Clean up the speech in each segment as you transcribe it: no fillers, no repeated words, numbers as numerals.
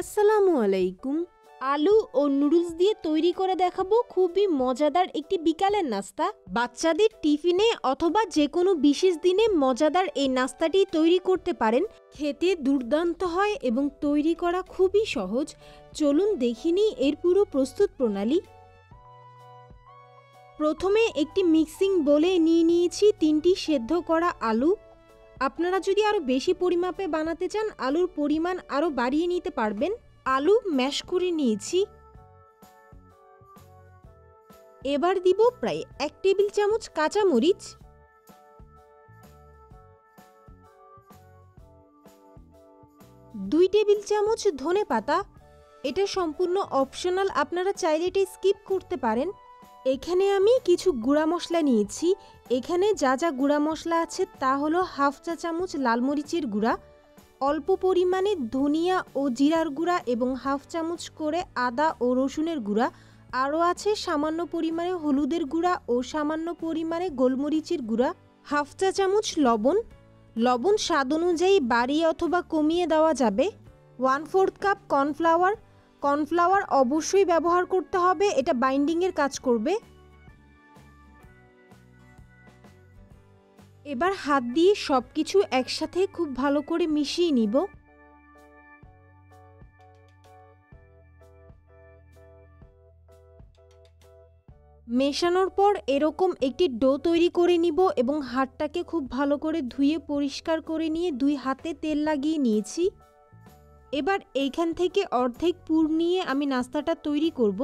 আসসালামু আলাইকুম। আলু ও নুডলস দিয়ে তৈরি করে দেখাবো খুবই মজাদার একটি বিকালের নাস্তা। বাচ্চাদের টিফিনে অথবা যে কোনো বিশেষ দিনে মজাদার এই নাস্তাটি তৈরি করতে পারেন। খেতে দুর্দান্ত হয় এবং তৈরি করা খুবই সহজ। চলুন দেখিনি এর পুরো প্রস্তুত প্রণালী। প্রথমে একটি মিক্সিং বোলে নিয়ে নিয়েছি 3টি সেদ্ধ করা আলু। আপনারা যদি আরও বেশি পরিমাপে বানাতে চান আলুর পরিমাণ আরও বাড়িয়ে নিতে পারবেন। আলু ম্যাশ করে নিয়েছি। এবার দিব প্রায় 1 টেবিল চামচ কাঁচামরিচ, 2 টেবিল চামচ ধনেপাতা। এটা সম্পূর্ণ অপশনাল, আপনারা চাইলে এটা স্কিপ করতে পারেন। এখানে আমি কিছু গুঁড়া মশলা নিয়েছি। এখানে যা যা গুঁড়া মশলা আছে তা হলো হাফ চা চামচ লাল মরিচের গুঁড়া, অল্প পরিমাণে ধনিয়া ও জিরার গুঁড়া এবং হাফ চামচ করে আদা ও রসুনের গুঁড়া। আরও আছে সামান্য পরিমাণে হলুদের গুঁড়া ও সামান্য পরিমাণে গোলমরিচের গুঁড়া, হাফ চা চামচ লবণ। লবণ স্বাদ অনুযায়ী বাড়িয়ে অথবা কমিয়ে দেওয়া যাবে। 1/4 কাপ কর্নফ্লাওয়ার। কর্নফ্লাওয়ার অবশ্যই ব্যবহার করতে হবে, এটা বাইন্ডিংয়ের কাজ করবে। এবার হাত দিয়ে সব কিছু একসাথে খুব ভালো করে মিশিয়ে নিব। মেশানোর পর এরকম একটি ডো তৈরি করে নিব এবং হাতটাকে খুব ভালো করে ধুয়ে পরিষ্কার করে নিয়ে 2 হাতে তেল লাগিয়ে নিয়েছি। এবার এইখান থেকে অর্ধেক পুর নিয়ে আমি নাস্তাটা তৈরি করব।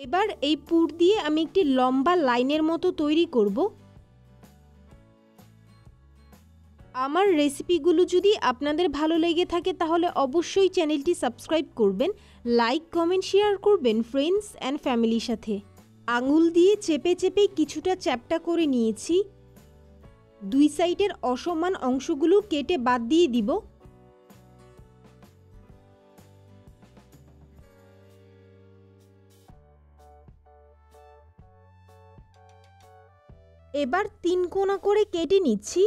এবার এই পুর দিয়ে আমি একটি লম্বা লাইনের মতো তৈরি করব। আমার রেসিপিগুলো যদি আপনাদের ভালো লেগে থাকে তাহলে অবশ্যই চ্যানেলটি সাবস্ক্রাইব করবেন, লাইক কমেন্ট শেয়ার করবেন ফ্রেন্ডস অ্যান্ড ফ্যামিলির সাথে। আঙুল দিয়ে চেপে চেপে কিছুটা চ্যাপ্টা করে নিয়েছি। 2 সাইডের অসমান অংশগুলো কেটে বাদ দিয়ে দিব। এবার 3 কোণা করে কেটে নিচ্ছি।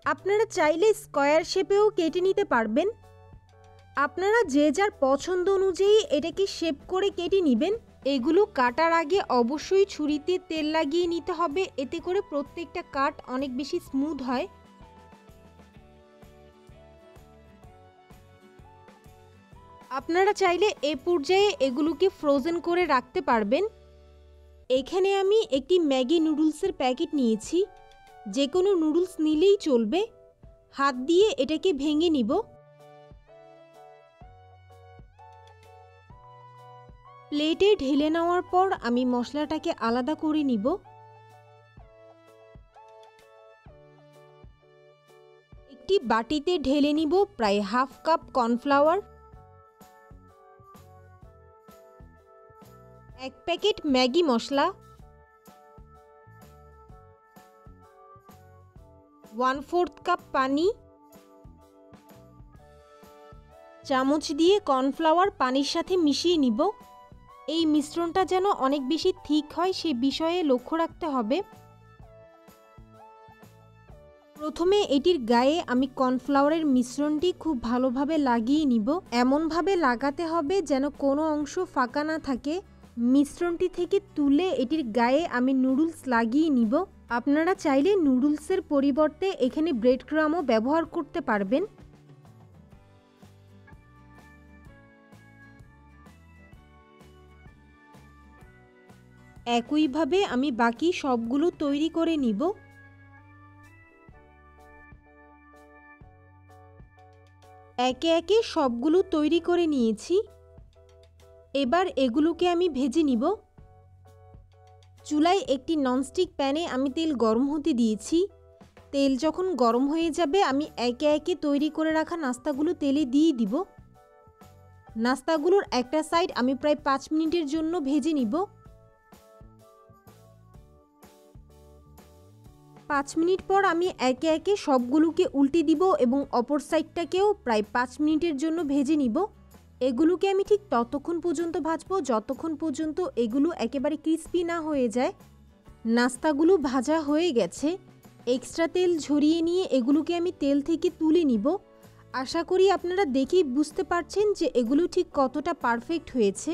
আপনারা চাইলে স্কয়ার শেপেও কেটে নিতে পারবেন। আপনারা যে যার পছন্দ অনুযায়ী এটাকে শেপ করে কেটে নেবেন। এগুলো কাটার আগে অবশ্যই ছুরিতে তেল লাগিয়ে নিতে হবে, এতে করে প্রত্যেকটা কাট অনেক বেশি স্মুথ হয়। আপনারা চাইলে এ পর্যায়ে এগুলোকে ফ্রোজেন করে রাখতে পারবেন। এখানে আমি একটি ম্যাগি নুডলসের প্যাকেট নিয়েছি। যে কোনো নুডলস নিলেই চলবে। হাত দিয়ে এটাকে ভেঙে নিব। প্লেটে ঢেলে নেওয়ার পর আমি মশলাটাকে আলাদা করে নিব। একটি বাটিতে ঢেলে নিব প্রায় half cup cornflour, 1 packet Maggi মশলা, 1/4 কাপ পানি। চামচ দিয়ে কর্নফ্লাওয়ার পানির সাথে মিশিয়ে নিব। এই মিশ্রণটা যেন অনেক বেশি থিক হয় সে বিষয়ে লক্ষ্য রাখতে হবে। প্রথমে এটির গায়ে আমি কর্নফ্লাওয়ারের মিশ্রণটি খুব ভালোভাবে লাগিয়ে নিব। এমনভাবে লাগাতে হবে যেন কোনো অংশ ফাঁকা না থাকে। মিশ্রণটি থেকে তুলে এটির গায়ে আমি নুডলস লাগিয়ে নিব। আপনারা চাইলে নুডলসের পরিবর্তে এখানে ব্রেড ক্রামও ব্যবহার করতে পারবেন। একইভাবে আমি বাকি সবগুলো তৈরি করে নিব। একে একে সবগুলো তৈরি করে নিয়েছি। এবার এগুলোকে আমি ভেজে নিব। চুলায় একটি ননস্টিক প্যানে আমি তেল গরম হতে দিয়েছি। তেল যখন গরম হয়ে যাবে আমি একে একে তৈরি করে রাখা নাস্তাগুলো তেলে দিয়ে দিব। নাস্তাগুলোর একটা সাইড আমি প্রায় 5 মিনিটের জন্য ভেজে নিব। 5 মিনিট পর আমি একে একে সবগুলোকে উল্টে দিব এবং অপর সাইডটাকেও প্রায় 5 মিনিটের জন্য ভেজে নিব। এগুলোকে আমি ঠিক ততক্ষণ পর্যন্ত ভাজবো যতক্ষণ পর্যন্ত এগুলো একেবারে ক্রিস্পি না হয়ে যায়। নাস্তাগুলো ভাজা হয়ে গেছে। এক্সট্রা তেল ঝরিয়ে নিয়ে এগুলোকে আমি তেল থেকে তুলে নিব। আশা করি আপনারা দেখেই বুঝতে পারছেন যে এগুলো ঠিক কতটা পারফেক্ট হয়েছে।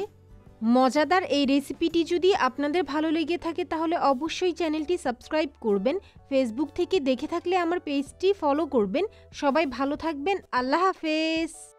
মজাদার এই রেসিপিটি যদি আপনাদের ভালো লেগে থাকে তাহলে অবশ্যই চ্যানেলটি সাবস্ক্রাইব করবেন। ফেসবুক থেকে দেখে থাকলে আমার পেজটি ফলো করবেন। সবাই ভালো থাকবেন। আল্লাহ হাফেজ।